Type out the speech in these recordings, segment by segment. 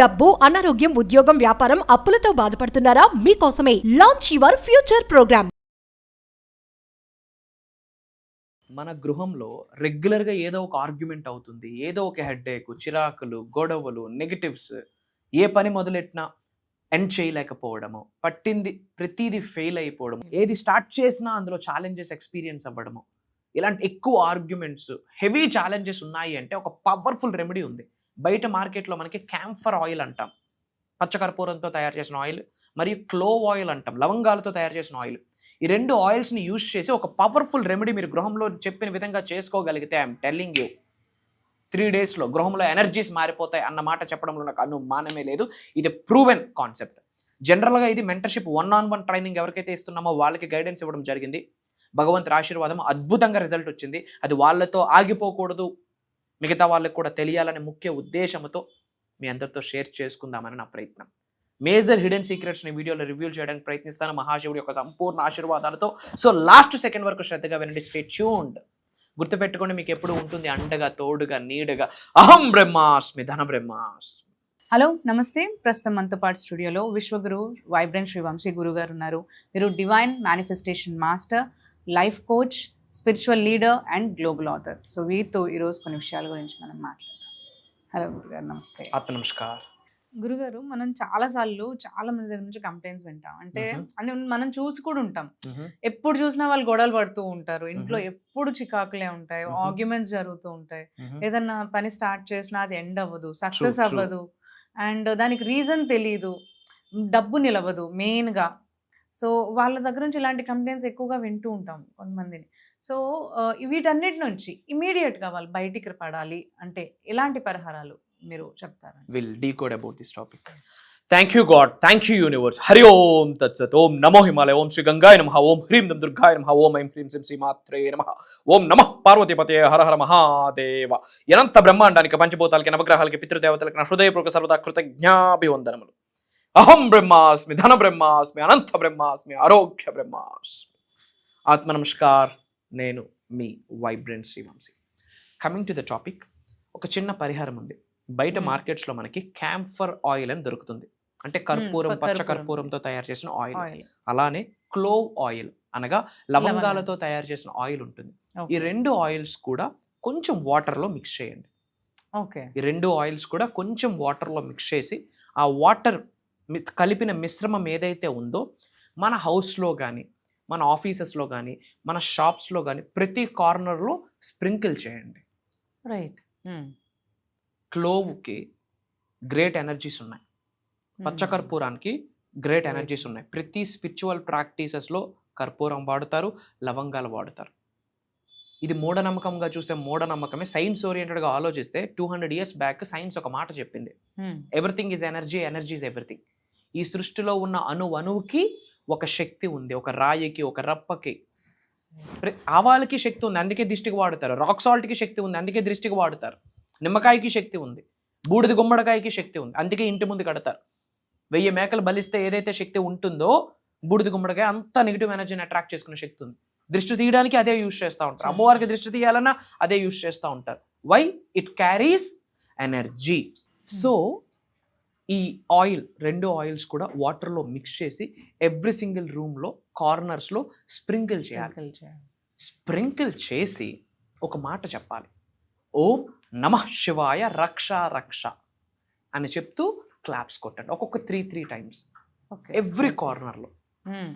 డబ్బు, అనారోగ్యం, ఉద్యోగం, వ్యాపారం, అప్పులతో బాధపడుతున్నారా? మీకోసమే లాంచ్ యువర్ ఫ్యూచర్ ప్రోగ్రామ్. మన గృహంలో రెగ్యులర్గా ఏదో ఒక ఆర్గ్యుమెంట్ అవుతుంది, ఏదో ఒక హెడ్ఏక్, చిరాకులు, గొడవలు, నెగటివ్స్. ఏ పని మొదలెట్టినా ఎండ్ చేయలేకపోవడము, పట్టింది ప్రతిదీ ఫెయిల్ అయిపోవడం, ఏది స్టార్ట్ చేసినా అందులో ఛాలెంజెస్ ఎక్స్పీరియన్స్ అవ్వడము, ఇలాంటి ఎక్కువ ఆర్గ్యుమెంట్స్, హెవీ ఛాలెంజెస్ ఉన్నాయి అంటే ఒక పవర్ఫుల్ రెమెడీ ఉంది. బయట మార్కెట్లో మనకి క్యాంఫర్ ఆయిల్ అంటాం, పచ్చకర్పూరంతో తయారు చేసిన ఆయిల్, మరియు క్లోవ్ ఆయిల్ అంటాం, లవంగాలతో తయారు చేసిన ఆయిల్. ఈ రెండు ఆయిల్స్ని యూజ్ చేసి ఒక పవర్ఫుల్ రెమెడీ మీరు గృహంలో చెప్పిన విధంగా చేసుకోగలిగితే ఐఎమ్ టెల్లింగ్ యూ 3 daysలో గృహంలో ఎనర్జీస్ మారిపోతాయి అన్న మాట చెప్పడంలో నాకు అనుమానమే లేదు. ఇది ప్రూవెన్ కాన్సెప్ట్. జనరల్గా ఇది మెంటర్షిప్ 1-on-1 ట్రైనింగ్ ఎవరికైతే ఇస్తున్నామో వాళ్ళకి గైడెన్స్ ఇవ్వడం జరిగింది. భగవంతుడి ఆశీర్వాదం, అద్భుతంగా రిజల్ట్ వచ్చింది. అది వాళ్ళతో ఆగిపోకూడదు, మిగతా వాళ్ళకి కూడా తెలియాలనే ముఖ్య ఉద్దేశంతో మీ అందరితో షేర్ చేసుకుందామని నా ప్రయత్నం. మేజర్ హిడెన్ సీక్రెట్స్ని వీడియోలో రివ్యూ చేయడానికి ప్రయత్నిస్తాను మహాశివుడి యొక్క సంపూర్ణ ఆశీర్వాదాలతో. సో లాస్ట్ సెకండ్ వరకు శ్రద్ధగా వినండి, స్టే ట్యూన్డ్. గుర్తుపెట్టుకోండి, మీకు ఎప్పుడు ఉంటుంది అండగా, తోడుగా, నీడగా. అహం బ్రహ్మాస్మి, ధన బ్రహ్మాస్మి. హలో నమస్తే. ప్రస్తుతం మనతో పాటు స్టూడియోలో విశ్వగురు వైబ్రెంట్ శ్రీ వంశీ గురువు గారు ఉన్నారు. మీరు divine manifestation master, life coach, spiritual leader and global author. So వీరితో ఈరోజు కొన్ని విషయాల గురించి మనం మాట్లాడతాం. హలో గురుగారు, నమస్తే. నమస్కారం గురుగారు. మనం చాలాసార్లు చాలా మంది దగ్గర నుంచి కంప్లైంట్స్ వింటాం, అంటే మనం చూసి కూడా ఉంటాం. ఎప్పుడు చూసినా వాళ్ళు గొడవలు పడుతూ ఉంటారు, ఇంట్లో ఎప్పుడు చికాకులే ఉంటాయి, ఆర్గ్యుమెంట్స్ జరుగుతూ ఉంటాయి. ఏదన్నా పని స్టార్ట్ చేసినా అది ఎండ్ అవ్వదు, సక్సెస్ అవ్వదు, అండ్ దానికి రీజన్ తెలీదు, డబ్బు నిలవదు మెయిన్గా. సో వాళ్ళ దగ్గర నుంచి ఇలాంటి కంప్లైంట్స్ ఎక్కువగా వింటూ ఉంటాం కొంతమందిని. సో వీటన్నిటి నుంచి ఇమీడియట్గా వాళ్ళు బయటికి పడాలి అంటే ఎలాంటి పరిహారాలు మీరు చెప్తారు? Will decode about this topic. Thank you God, thank you universe. Hari Om తత్సత్. ఓం నమో హిమాలయ, ఓం శ్రీ గంగాయ నమః, ఓం హ్రీం దం దుర్గాయ నమః, ఓం ఐం హ్రీం శ్రీ మాత్రే నమః, ఓం నమః పార్వతీపతయే హర హర మహాదేవ. అనంత బ్రహ్మాండానికి, పంచభూతాలకి, నవగ్రహాలకి, పితృదేవతలకి నా హృదయపూర్వక సర్వదా కృతజ్ఞాభివందనములు. అహం బ్రహ్మాస్మి, ధన బ్రహ్మాస్మి, అనంత బ్రహ్మాస్మి, ఆరోగ్య బ్రహ్మాస్మి. ఆత్మ నమస్కార్, నేను మీ vibrant Shri Vamshi. Coming to the topic, ఒక చిన్న పరిహారం ఉంది. బయట మార్కెట్స్లో మనకి క్యాంఫర్ ఆయిల్ అని దొరుకుతుంది, అంటే కర్పూరం, పచ్చ కర్పూరంతో తయారు చేసిన ఆయిల్. అలానే క్లోవ్ ఆయిల్ అనగా లవంగాలతో తయారు చేసిన ఆయిల్ ఉంటుంది. ఈ రెండు ఆయిల్స్ కూడా కొంచెం వాటర్లో మిక్స్ చేయండి. ఈ రెండు ఆయిల్స్ కూడా కొంచెం వాటర్లో మిక్స్ చేసి, ఆ వాటర్ కలిపిన మిశ్రమం ఏదైతే ఉందో మన హౌస్లో కానీ, మన ఆఫీసెస్లో కానీ, మన షాప్స్లో కానీ ప్రతి కార్నర్లో స్ప్రింకిల్ చేయండి. రైట్. క్లోవ్కి గ్రేట్ ఎనర్జీస్ ఉన్నాయి, పచ్చకర్పూరానికి గ్రేట్ ఎనర్జీస్ ఉన్నాయి. ప్రతి స్పిరిచువల్ ప్రాక్టీసెస్లో కర్పూరం వాడతారు, లవంగాలు వాడతారు. ఇది మూఢనమ్మకంగా చూస్తే మూఢనమ్మకమే. సైన్స్ ఓరియంటెడ్గా ఆలోచిస్తే 200 years బ్యాక్ సైన్స్ ఒక మాట చెప్పింది, everything is energy, energy is everything. ఈ సృష్టిలో ఉన్న అణువుకి ఒక శక్తి ఉంది, ఒక రాయికి, ఒక రప్పకి, ఆవాలకి శక్తి ఉంది, అందుకే దృష్టికి వాడతారు. రాక్ సాల్ట్కి శక్తి ఉంది, అందుకే దృష్టికి వాడతారు. నిమ్మకాయకి శక్తి ఉంది, బూడిద గుమ్మడికాయకి శక్తి ఉంది, అందుకే ఇంటి ముందు కడతారు. 1000 మేకలు బలిస్తే ఏదైతే శక్తి ఉంటుందో బూడిద గుమ్మడికాయ అంత నెగిటివ్ ఎనర్జీని అట్రాక్ట్ చేసుకునే శక్తి ఉంది. దృష్టి తీయడానికి అదే యూజ్ చేస్తూ ఉంటారు, అమ్మవారికి దృష్టి తీయాలన్నా అదే యూజ్ చేస్తూ ఉంటారు. Why? It carries energy. So ఈ ఆయిల్, రెండు ఆయిల్స్ కూడా వాటర్లో మిక్స్ చేసి ఎవ్రీ సింగిల్ రూమ్లో కార్నర్స్లో స్ప్రింకిల్ చేయాలి. స్ప్రింకిల్ చేసి ఒక మాట చెప్పాలి, ఓం నమః శివాయ రక్ష రక్ష అని చెప్తూ క్లాప్స్ కొట్టండి, ఒక్కొక్క 3 times ఎవ్రీ కార్నర్లో.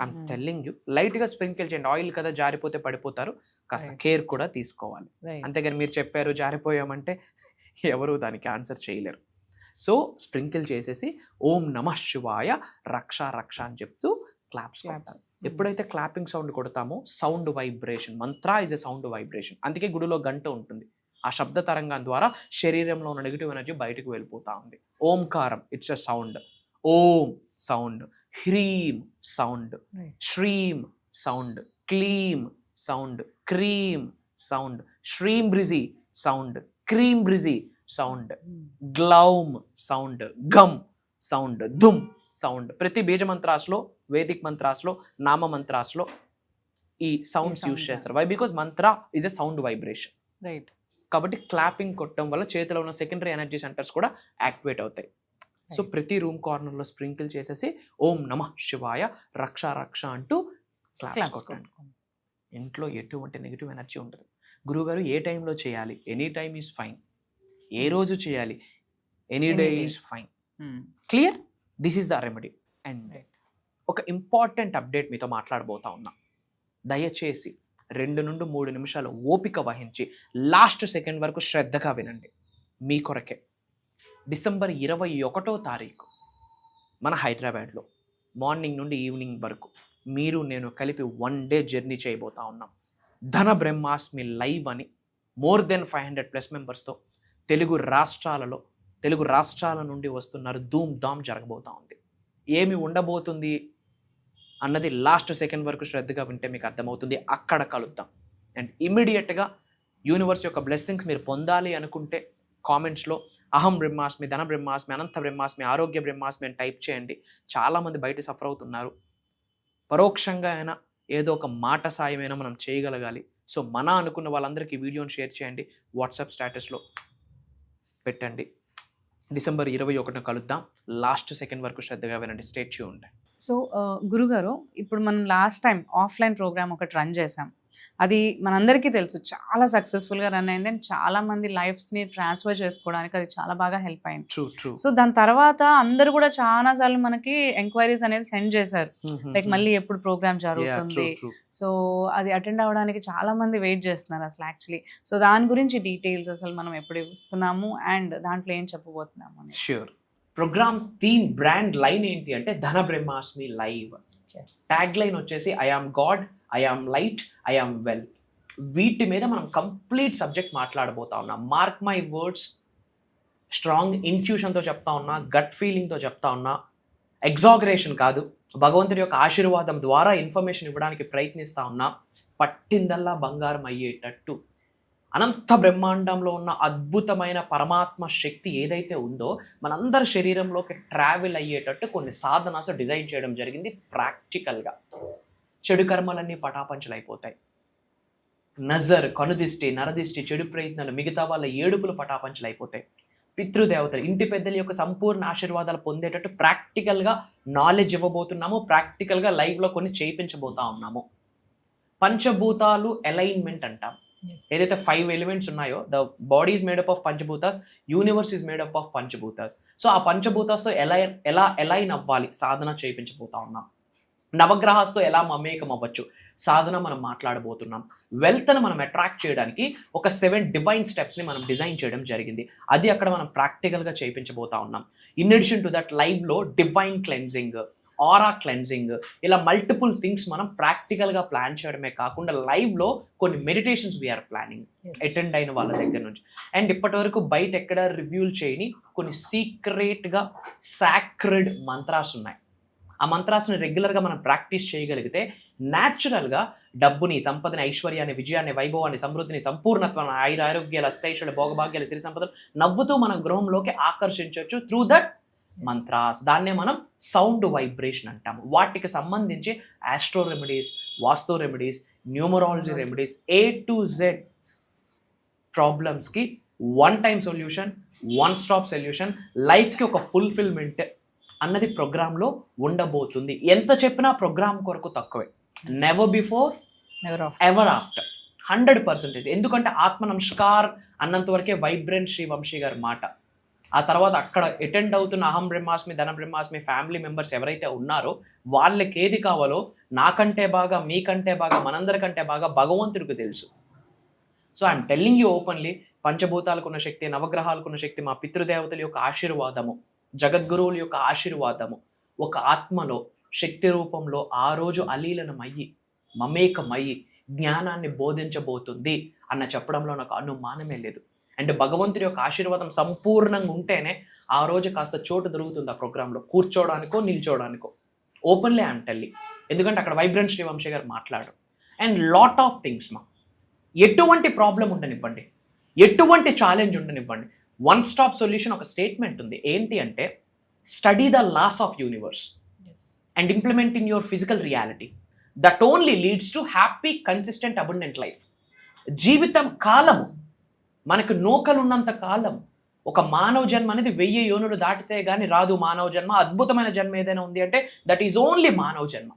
ఐమ్ టెల్లింగ్ యూ, లైట్గా స్ప్రింకిల్ చేయండి. ఆయిల్ కదా, జారిపోతే పడిపోతారు, కాస్త కేర్ కూడా తీసుకోవాలి. అంతేగాని మీరు చెప్పారు జారిపోయామంటే ఎవరు దానికి ఆన్సర్ చేయలేరు. సో స్ప్రింకిల్ చేసేసి ఓం నమః శివాయ రక్ష రక్ష అని చెప్తూ క్లాప్స్ కొట్టాలి. ఎప్పుడైతే clapping sound కొడతామో sound vibration, Mantra is a sound vibration. అందుకే గుడిలో గంట ఉంటుంది. ఆ శబ్ద తరంగం ద్వారా శరీరంలో ఉన్న నెగిటివ్ ఎనర్జీ బయటకు వెళ్ళిపోతూ ఉంది. ఓంకారం, it's a sound. Om sound, హ్రీం సౌండ్, శ్రీం సౌండ్, క్లీం సౌండ్, క్రీం సౌండ్, శ్రీం బ్రిజి సౌండ్, క్రీం బ్రిజి సౌండ్, గ్లౌమ్ సౌండ్, గమ్ సౌండ్, ధుమ్ సౌండ్. ప్రతి బీజ మంత్రాస్లో, వేదిక్ మంత్రాస్లో, నామ మంత్రాస్లో ఈ సౌండ్స్ యూజ్ చేస్తారు. Why? Because mantra is a sound vibration. Right. కాబట్టి క్లాపింగ్ కొట్టడం వల్ల చేతిలో ఉన్న సెకండరీ ఎనర్జీ సెంటర్స్ కూడా యాక్టివేట్ అవుతాయి. సో ప్రతి రూమ్ కార్నర్లో స్ప్రింకిల్ చేసేసి ఓం నమః శివాయ రక్ష రక్ష అంటూ క్లాప్స్ కొట్టండి. ఇంట్లో ఎటువంటి నెగిటివ్ ఎనర్జీ ఉండదు. గురువుగారు ఏ టైంలో చేయాలి? Any time is fine. ఏ రోజు చేయాలి? Any day is fine. Clear? This is the remedy. And ఒక ఇంపార్టెంట్ అప్డేట్ మీతో మాట్లాడబోతా ఉన్నా. దయచేసి 2 నుండి 3 నిమిషాలు ఓపిక వహించి లాస్ట్ సెకండ్ వరకు శ్రద్ధగా వినండి. మీ కొరకే డిసెంబర్ 21వ తారీఖు మన హైదరాబాద్లో మార్నింగ్ నుండి ఈవినింగ్ వరకు మీరు నేను కలిపి 1 డే జర్నీ చేయబోతా ఉన్నాం. ధన బ్రహ్మాస్మి లైవ్ అని మోర్ దెన్ 500+ మెంబర్స్తో తెలుగు రాష్ట్రాల నుండి వస్తున్నారు. ధూమ్ ధామ్ జరగబోతా ఉంది. ఏమి ఉండబోతుంది అన్నది లాస్ట్ సెకండ్ వరకు శ్రద్ధగా వింటే మీకు అర్థమవుతుంది. అక్కడ కలుద్దాం. అండ్ ఇమ్మీడియట్గా యూనివర్స్ యొక్క బ్లెస్సింగ్స్ మీరు పొందాలి అనుకుంటే కామెంట్స్లో అహం బ్రహ్మాస్మి, ధన బ్రహ్మాస్మి, అనంత బ్రహ్మాస్మి, ఆరోగ్య బ్రహ్మాస్మి అని టైప్ చేయండి. చాలామంది బయట సఫర్ అవుతున్నారు. పరోక్షంగా అయినా ఏదో ఒక మాట సాయమైనా మనం చేయగలగాలి. సో మన అనుకున్న వాళ్ళందరికీ వీడియోని షేర్ చేయండి. వాట్సాప్ స్టేటస్లో పెట్టండి. డిసెంబర్ 21న కలుద్దాం. లాస్ట్ సెకండ్ వరకు శ్రద్ధగా వినండి. Stay tuned. సో గురుగారు, ఇప్పుడు మనం లాస్ట్ టైం ఆఫ్లైన్ ప్రోగ్రామ్ ఒకటి రన్ చేసాం. అది మనందరికీ తెలుసు, చాలా సక్సెస్ఫుల్గా రన్ అయింది. అండ్ చాలా మంది లైఫ్స్ని ట్రాన్స్ఫర్ చేసుకోవడానికి అది చాలా బాగా హెల్ప్ అయింది. సో దాని తర్వాత అందరూ కూడా చాలా సార్లు మనకి ఎంక్వైరీస్ అనేది సెండ్ చేశారు. లైక్ మళ్ళీ ఎప్పుడు ప్రోగ్రామ్ జరుగుతుంది. సో అది అటెండ్ అవ్వడానికి చాలా మంది వెయిట్ చేస్తున్నారు అసలు యాక్చువల్లీ. సో దాని గురించి డీటెయిల్స్ అసలు మనం ఎప్పుడు ఇస్తున్నాము అండ్ దాంట్లో ఏం చెప్పబోతున్నాము అని. Sure. Program theme brand line ఏంటి అంటే Dhana Brahmasmi live. Tag line వచ్చేసి I am god, I am light, I am wealth. వీటి మీద మనం కంప్లీట్ సబ్జెక్ట్ మాట్లాడబోతా ఉన్నాం. మార్క్ మై వర్డ్స్, స్ట్రాంగ్ ఇంట్యూషన్తో చెప్తా ఉన్నా, గట్ ఫీలింగ్తో చెప్తా ఉన్నా, ఎగ్జాగరేషన్ కాదు, భగవంతుడి యొక్క ఆశీర్వాదం ద్వారా ఇన్ఫర్మేషన్ ఇవ్వడానికి ప్రయత్నిస్తా ఉన్నా. పట్టిందల్లా బంగారం అయ్యేటట్టు అనంత బ్రహ్మాండంలో ఉన్న అద్భుతమైన పరమాత్మ శక్తి ఏదైతే ఉందో మనందరి శరీరంలోకి ట్రావెల్ అయ్యేటట్టు కొన్ని సాధనాలు డిజైన్ చేయడం జరిగింది ప్రాక్టికల్గా. చెడు కర్మలన్నీ పటాపంచలు అయిపోతాయి. నజర్, కనుదిష్టి, నరదిష్టి, చెడు ప్రయత్నాలు, మిగతా వాళ్ళ ఏడుపులు పటాపంచలు అయిపోతాయి. పితృదేవతలు, ఇంటి పెద్దల యొక్క సంపూర్ణ ఆశీర్వాదాలు పొందేటట్టు ప్రాక్టికల్గా నాలెడ్జ్ ఇవ్వబోతున్నాము. ప్రాక్టికల్గా లైవ్లో కొన్ని చేయించబోతా ఉన్నాము. పంచభూతాలు అలైన్మెంట్ అంటాం. ఏదైతే 5 ఎలిమెంట్స్ ఉన్నాయో, the body is made up of panchabhutas, universe is made up of panchabhutas. So ఆ పంచభూతాస్తో ఎలా అలైన్ అవ్వాలి సాధన చేయించబోతా ఉన్నాం. నవగ్రహాస్తో ఎలా మమేకం అవ్వచ్చు సాధన మనం మాట్లాడబోతున్నాం. వెల్త్ని మనం అట్రాక్ట్ చేయడానికి ఒక 7 డివైన్ స్టెప్స్ని మనం డిజైన్ చేయడం జరిగింది. అది అక్కడ మనం ప్రాక్టికల్గా చేయించబోతా ఉన్నాం. ఇన్ అడిషన్ టు దట్ లైవ్లో డివైన్ క్లెన్జింగ్, ఆరా క్లెన్జింగ్, ఇలా మల్టిపుల్ థింగ్స్ మనం ప్రాక్టికల్గా ప్లాన్ చేయడమే కాకుండా లైవ్లో కొన్ని మెడిటేషన్స్ వీఆర్ ప్లానింగ్ అటెండ్ అయిన వాళ్ళ దగ్గర నుంచి. అండ్ ఇప్పటి వరకు బయట ఎక్కడ రివ్యూలు చేయని కొన్ని సీక్రెట్గా సాక్రెడ్ మంత్రాస్ ఉన్నాయి. ఆ మంత్రాస్ని రెగ్యులర్గా మనం ప్రాక్టీస్ చేయగలిగితే న్యాచురల్గా డబ్బుని, సంపదని, ఐశ్వర్యాన్ని, విజయాన్ని, వైభవాన్ని, సమృద్ధిని, సంపూర్ణత్వాన్ని, ఆరోగ్యాలు, అష్టైశ్వర్య, భోగభాగ్యాలు, సిరి సంపదలు నవ్వుతూ మన గృహంలోకి ఆకర్షించవచ్చు త్రూ దట్ మంత్రాస్. దాన్నే మనం సౌండ్ వైబ్రేషన్ అంటాము. వాటికి సంబంధించి astro remedies, vastu remedies, numerology remedies, A to Z ప్రాబ్లమ్స్కి 1 టైం సొల్యూషన్, 1 స్టాప్ సొల్యూషన్, లైఫ్కి ఒక ఫుల్ఫిల్మెంట్ అన్నది ప్రోగ్రాంలో ఉండబోతుంది. ఎంత చెప్పినా ప్రోగ్రామ్ కొరకు తక్కువే. Never before, ever after, 100%. ఎందుకంటే ఆత్మ నమస్కార్ అన్నంత వరకే వైబ్రెంట్ శ్రీ వంశీ గారి మాట. ఆ తర్వాత అక్కడ అటెండ్ అవుతున్న అహం బ్రహ్మాస్మి, ధన బ్రహ్మాస్మి ఫ్యామిలీ మెంబర్స్ ఎవరైతే ఉన్నారో వాళ్ళకి ఏది కావాలో నాకంటే బాగా, మీకంటే బాగా, మనందరికంటే బాగా భగవంతుడికి తెలుసు. So I'm telling you openly, పంచభూతాలకు ఉన్న శక్తి, నవగ్రహాలకు ఉన్న శక్తి, మా పితృదేవతల యొక్క ఆశీర్వాదము, జగద్గురువుల యొక్క ఆశీర్వాదము ఒక ఆత్మలో శక్తి రూపంలో ఆ రోజు అలీలనమయ్యి మమేకమయ్యి జ్ఞానాన్ని బోధించబోతుంది అన్న చెప్పడంలో నాకు అనుమానమే లేదు. అండ్ భగవంతుడి యొక్క ఆశీర్వాదం సంపూర్ణంగా ఉంటేనే ఆ రోజు కాస్త చోటు దొరుకుతుంది ఆ ప్రోగ్రాంలో, కూర్చోడానికో నిల్చోడానికో. Openly I'm telling. ఎందుకంటే అక్కడ వైబ్రెంట్ శ్రీవంశీ గారు మాట్లాడు. అండ్ లాట్ ఆఫ్ థింగ్స్ మా, ఎటువంటి ప్రాబ్లం ఉండనివ్వండి, ఎటువంటి ఛాలెంజ్ ఉండనివ్వండి, 1 స్టాప్ సొల్యూషన్ ఒక స్టేట్మెంట్ ఉంది. ఏంటి అంటే study the laws of universe and implement in your physical reality. That only leads to happy, consistent, abundant life. జీవితం కాలము మనకు నూకలున్నంత కాలం ఒక మానవ జన్మ అనేది 1000 యోనులు దాటితే గానీ రాదు మానవ జన్మ. అద్భుతమైన జన్మ ఏదైనా ఉంది అంటే దట్ ఈజ్ ఓన్లీ మానవ జన్మ.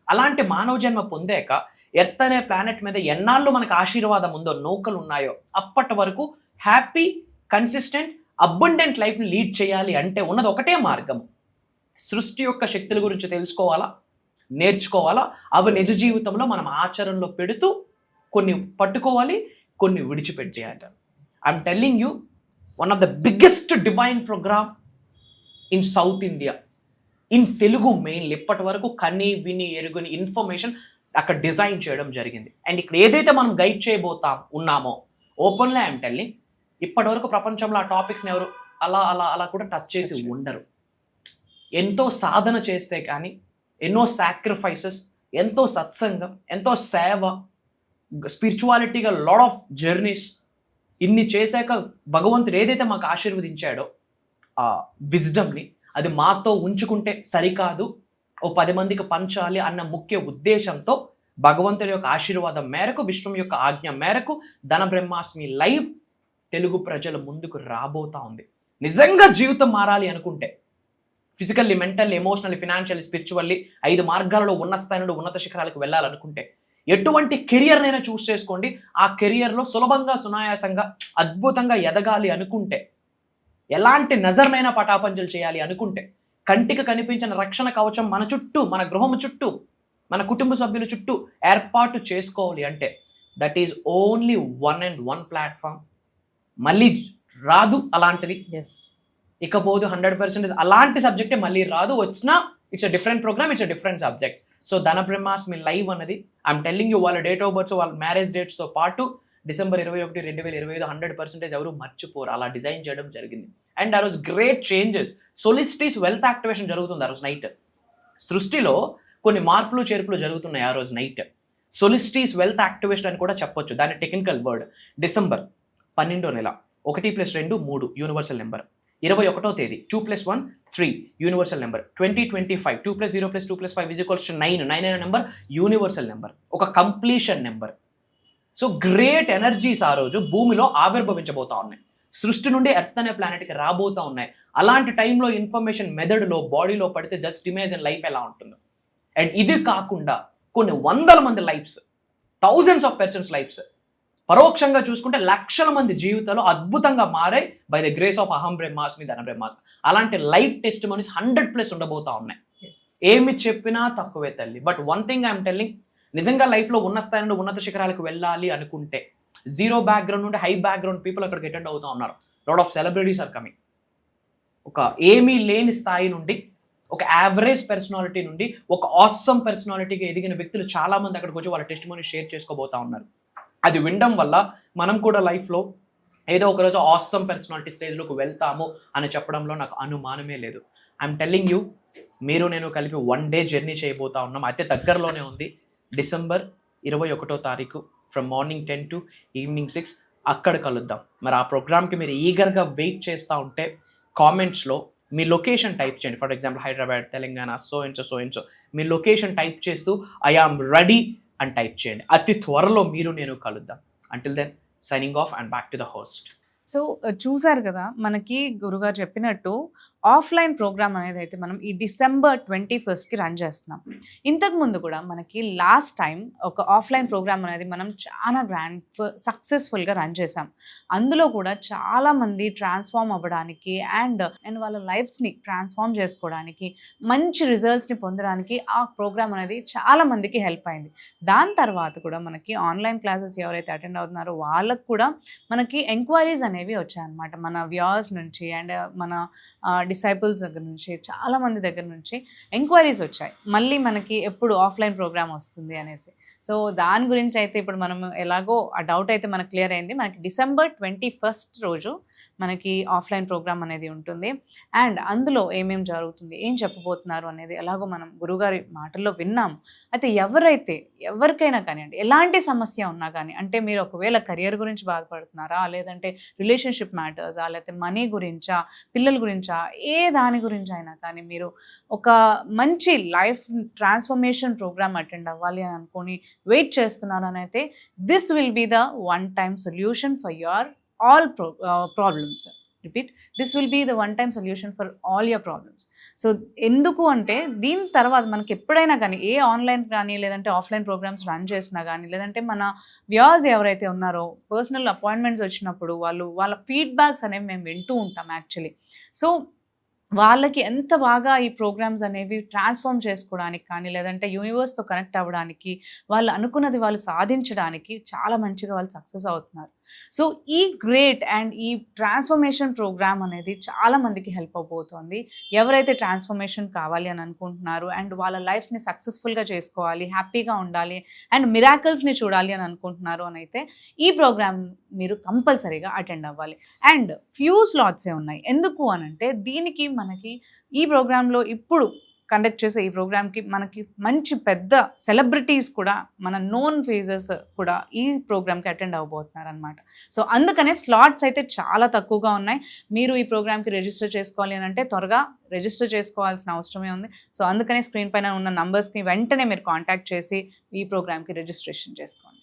అలాంటి మానవ జన్మ పొందాక ఎర్త్ అనే ప్లానెట్ మీద ఎన్నాళ్ళు మనకు ఆశీర్వాదం ఉందో, నౌకలు ఉన్నాయో, అప్పటి వరకు హ్యాపీ, కన్సిస్టెంట్, అబండెంట్ లైఫ్ని లీడ్ చేయాలి అంటే ఉన్నది ఒకటే మార్గం. సృష్టి యొక్క శక్తుల గురించి తెలుసుకోవాలా, నేర్చుకోవాలా, అవి నిజ జీవితంలో మనం ఆచరణలో పెడుతూ కొన్ని పట్టుకోవాలి, కొన్ని విడిచిపెట్టేయాలి. I'm telling you, one of the biggest divine programme in South India, in Telugu mainly. ఇప్పటి వరకు కని విని ఎరుగుని ఇన్ఫర్మేషన్ అక్కడ డిజైన్ చేయడం జరిగింది. అండ్ ఇక్కడ ఏదైతే మనం గైడ్ ఉన్నామో ఓపెన్లీ ఐఎమ్ టెల్లింగ్, ఇప్పటి వరకు ప్రపంచంలో ఆ టాపిక్స్ని ఎవరు అలా అలా అలా కూడా టచ్ చేసి ఉండరు. ఎంతో సాధన చేస్తే కానీ, ఎన్నో సాక్రిఫైసెస్, ఎంతో సత్సంగం, ఎంతో సేవ, స్పిరిచువాలిటీగా లాడ్ ఆఫ్ జర్నీస్, ఇన్ని చేశాక భగవంతుడు ఏదైతే మాకు ఆశీర్వదించాడో ఆ విజ్డమ్ని అది మాతో ఉంచుకుంటే సరికాదు, ఓ 10 మందికి పంచాలి అన్న ముఖ్య ఉద్దేశంతో భగవంతుడి యొక్క ఆశీర్వాదం మేరకు, విష్ణు యొక్క ఆజ్ఞ మేరకు ధన బ్రహ్మాస్మి లైవ్ తెలుగు ప్రజల ముందుకు రాబోతా ఉంది. నిజంగా జీవితం మారాలి అనుకుంటే, physically, mentally, emotionally, financially, spiritually 5 మార్గాలలో ఉన్న స్థాయి నుండి ఉన్నత శిఖరాలకు వెళ్ళాలనుకుంటే ఎటువంటి కెరియర్నైనా చూస్ చేసుకోండి. ఆ కెరియర్లో సులభంగా, సునాయాసంగా, అద్భుతంగా ఎదగాలి అనుకుంటే, ఎలాంటి నజర్నైనా పటాపంచలు చేయాలి అనుకుంటే, కంటికి కనిపించిన రక్షణ కవచం మన చుట్టూ, మన గృహము చుట్టూ, మన కుటుంబ సభ్యుల చుట్టూ ఏర్పాటు చేసుకోవాలి అంటే దట్ ఈజ్ ఓన్లీ 1 ప్లాట్ఫామ్. మళ్ళీ రాదు అలాంటిది. ఇకపోతే 100% అలాంటి సబ్జెక్టే మళ్ళీ రాదు. వచ్చినా it's a different program, it's a different subject. So Dhana Brahmasmi live అన్నది ఐఎమ్ టెల్లింగ్ యూ, వాళ్ళ డేట్ ఆఫ్ బర్త్స్, వాళ్ళ మ్యారేజ్ డేట్స్తో పాటు December 21, 2025 100% ఎవరు మర్చిపోరు. అలా డిజైన్ చేయడం జరిగింది. అండ్ ఆ రోజు great changes, solstice wealth activation జరుగుతుంది ఆ రోజు నైట్. సృష్టిలో కొన్ని మార్పులు చేర్పులు జరుగుతున్నాయి ఆ రోజు నైట్. సొలిస్టిస్ వెల్త్ యాక్టివేషన్ అని కూడా చెప్పొచ్చు, దాని టెక్నికల్ వర్డ్. December 12వ నెల 1 + 2 3 యూనివర్సల్ నెంబర్. 21వ తేదీ 2 + 1 3 యూనివర్సల్ నెంబర్. 2025 2 + 0 + 2 + 5 = 9 అనే నెంబర్ యూనివర్సల్ నెంబర్, ఒక completion number. So great energies ఆ రోజు భూమిలో ఆవిర్భవించబోతా ఉన్నాయి, సృష్టి నుండి ఎర్త్ అనే ప్లానెట్కి రాబోతా ఉన్నాయి. అలాంటి టైంలో ఇన్ఫర్మేషన్ మెదడులో, బాడీలో పడితే జస్ట్ ఇమేజిన్ లైఫ్ ఎలా ఉంటుందో. అండ్ ఇది కాకుండా కొన్ని 100 మంది lifes, thousands of persons lifes, పరోక్షంగా చూసుకుంటే లక్షల మంది జీవితాలు అద్భుతంగా మారాయి బై ద గ్రేస్ ఆఫ్ అహం బ్రహ్మాస్మి, ధన బ్రహ్మాస్మి. అలాంటి లైఫ్ టెస్ట్ మనీస్ 100+ ఉండబోతా ఉన్నాయి. ఏమి చెప్పినా తక్కువే తల్లి. But one thing I'm telling, నిజంగా లైఫ్లో ఉన్న స్థాయి నుండి ఉన్నత శిఖరాలకు వెళ్ళాలి అనుకుంటే, జీరో బ్యాక్గ్రౌండ్ నుండి హై బ్యాక్గ్రౌండ్ పీపుల్ అక్కడికి అటెండ్ అవుతూ ఉన్నారు. Lot of celebrities are coming. ఒక ఏమీ లేని స్థాయి నుండి, ఒక యావరేజ్ పర్సనాలిటీ నుండి ఒక ఆసమ్ పర్సనాలిటీకి ఎదిగిన వ్యక్తులు చాలా మంది అక్కడికి వచ్చి వాళ్ళ టెస్టిమోనీ షేర్ చేసుకోబోతా ఉన్నారు. అది వినడం వల్ల మనం కూడా లైఫ్లో ఏదో ఒకరోజు ఆసమ్ పర్సనాలిటీ స్టేజ్లోకి వెళ్తాము అని చెప్పడంలో నాకు అనుమానమే లేదు. ఐఎమ్ టెల్లింగ్ యూ, మీరు నేను కలిపి 1 డే జర్నీ చేయబోతా ఉన్నాం. అతి దగ్గరలోనే ఉంది. December 21వ తారీఖు ఫ్రమ్ మార్నింగ్ 10 to ఈవినింగ్ 6 అక్కడ కలుద్దాం. మరి ఆ ప్రోగ్రామ్కి మీరు ఈగర్గా వెయిట్ చేస్తూ ఉంటే కామెంట్స్లో మీ లొకేషన్ టైప్ చేయండి. For example Hyderabad, Telangana, so and so. మీ లొకేషన్ టైప్ చేస్తూ ఐ ఆమ్ రెడీ అని టైప్ చేయండి. అతి త్వరలో మీరు నేను కలుద్దాం. Until then signing off and back to the host. So చూసారు కదా, మనకి గురుగారు చెప్పినట్టు ఆఫ్లైన్ ప్రోగ్రామ్ అనేది అయితే మనం ఈ December 21కి రన్ చేస్తున్నాం. ఇంతకుముందు కూడా మనకి లాస్ట్ టైం ఒక ఆఫ్లైన్ ప్రోగ్రామ్ అనేది మనం చాలా సక్సెస్ఫుల్గా రన్ చేసాం. అందులో కూడా చాలామంది ట్రాన్స్ఫార్మ్ అవ్వడానికి అండ్ వాళ్ళ లైఫ్స్ని ట్రాన్స్ఫార్మ్ చేసుకోవడానికి, మంచి రిజల్ట్స్ని పొందడానికి ఆ ప్రోగ్రామ్ అనేది చాలా మందికి హెల్ప్ అయింది. దాని తర్వాత కూడా మనకి ఆన్లైన్ క్లాసెస్ ఎవరైతే అటెండ్ అవుతున్నారో వాళ్ళకు కూడా మనకి ఎంక్వైరీస్ అనేవి వచ్చాయన్నమాట. మన వ్యూవర్స్ నుంచి అండ్ మన డిసైపుల్స్ దగ్గర నుంచి, చాలా మంది దగ్గర నుంచి ఎంక్వైరీస్ వచ్చాయి, మళ్ళీ మనకి ఎప్పుడు ఆఫ్లైన్ ప్రోగ్రామ్ వస్తుంది అనేసి. సో దాని గురించి అయితే ఇప్పుడు మనం ఎలాగో ఆ డౌట్ అయితే మనకు క్లియర్ అయింది. మనకి December 21 రోజు మనకి ఆఫ్లైన్ ప్రోగ్రామ్ అనేది ఉంటుంది. అండ్ అందులో ఏమేమి జరుగుతుంది, ఏం చెప్పబోతున్నారు అనేది ఎలాగో మనం గురుగారి మాటల్లో విన్నాము. అయితే ఎవరికైనా కానివ్వండి, ఎలాంటి సమస్య ఉన్నా కానీ, అంటే మీరు ఒకవేళ కెరియర్ గురించి బాధపడుతున్నారా, లేదంటే రిలేషన్షిప్ మ్యాటర్సా, లేకపోతే మనీ గురించా, పిల్లల గురించా, ఏ దాని గురించి అయినా కానీ మీరు ఒక మంచి లైఫ్ ట్రాన్స్ఫర్మేషన్ ప్రోగ్రామ్ అటెండ్ అవ్వాలి అని అనుకొని వెయిట్ చేస్తున్నారని అయితే this will be the 1-time solution for your all problems. Repeat, this will be the one time solution for all your problems. So ఎందుకు అంటే దీని తర్వాత మనకి ఎప్పుడైనా కానీ ఏ ఆన్లైన్ కానీ లేదంటే ఆఫ్లైన్ ప్రోగ్రామ్స్ రన్ చేసినా కానీ లేదంటే మన వ్యూవర్స్ ఎవరైతే ఉన్నారో పర్సనల్ అపాయింట్మెంట్స్ వచ్చినప్పుడు వాళ్ళ ఫీడ్బ్యాక్స్ అనేవి మేము వింటూ ఉంటాం యాక్చువల్లీ. సో వాళ్ళకి ఎంత బాగా ఈ ప్రోగ్రామ్స్ అనేవి ట్రాన్స్ఫార్మ్ చేసుకోవడానికి కానీ లేదంటే యూనివర్స్తో కనెక్ట్ అవ్వడానికి, వాళ్ళు అనుకున్నది వాళ్ళు సాధించడానికి చాలా మంచిగా వాళ్ళు సక్సెస్ అవుతున్నారు. సో ఈ గ్రేట్ అండ్ ఈ ట్రాన్స్ఫర్మేషన్ ప్రోగ్రామ్ అనేది చాలా మందికి హెల్ప్ అవబోతోంది. ఎవరైతే ట్రాన్స్ఫర్మేషన్ కావాలి అని అనుకుంటున్నారు అండ్ వాళ్ళ లైఫ్ని సక్సెస్ఫుల్గా చేసుకోవాలి, హ్యాపీగా ఉండాలి అండ్ మిరాకిల్స్ని చూడాలి అని అనుకుంటున్నారు అని అయితే ఈ ప్రోగ్రామ్ మీరు కంపల్సరీగా అటెండ్ అవ్వాలి. అండ్ ఫ్యూ స్లాట్సే ఉన్నాయి. ఎందుకు అనంటే దీనికి మనకి ఈ ప్రోగ్రాంలో ఇప్పుడు కండక్ట్ చేసే ఈ ప్రోగ్రామ్కి మనకి మంచి పెద్ద సెలబ్రిటీస్ కూడా, మన నోన్ ఫేజెస్ కూడా ఈ ప్రోగ్రామ్కి అటెండ్ అవ్వబోతున్నారు అనమాట. సో అందుకనే స్లాట్స్ అయితే చాలా తక్కువగా ఉన్నాయి. మీరు ఈ ప్రోగ్రామ్కి రిజిస్టర్ చేసుకోవాలి అని అంటే త్వరగా రిజిస్టర్ చేసుకోవాల్సిన అవసరమే ఉంది. సో అందుకనే స్క్రీన్ పైన ఉన్న నంబర్స్కి వెంటనే మీరు కాంటాక్ట్ చేసి ఈ ప్రోగ్రామ్కి రిజిస్ట్రేషన్ చేసుకోండి.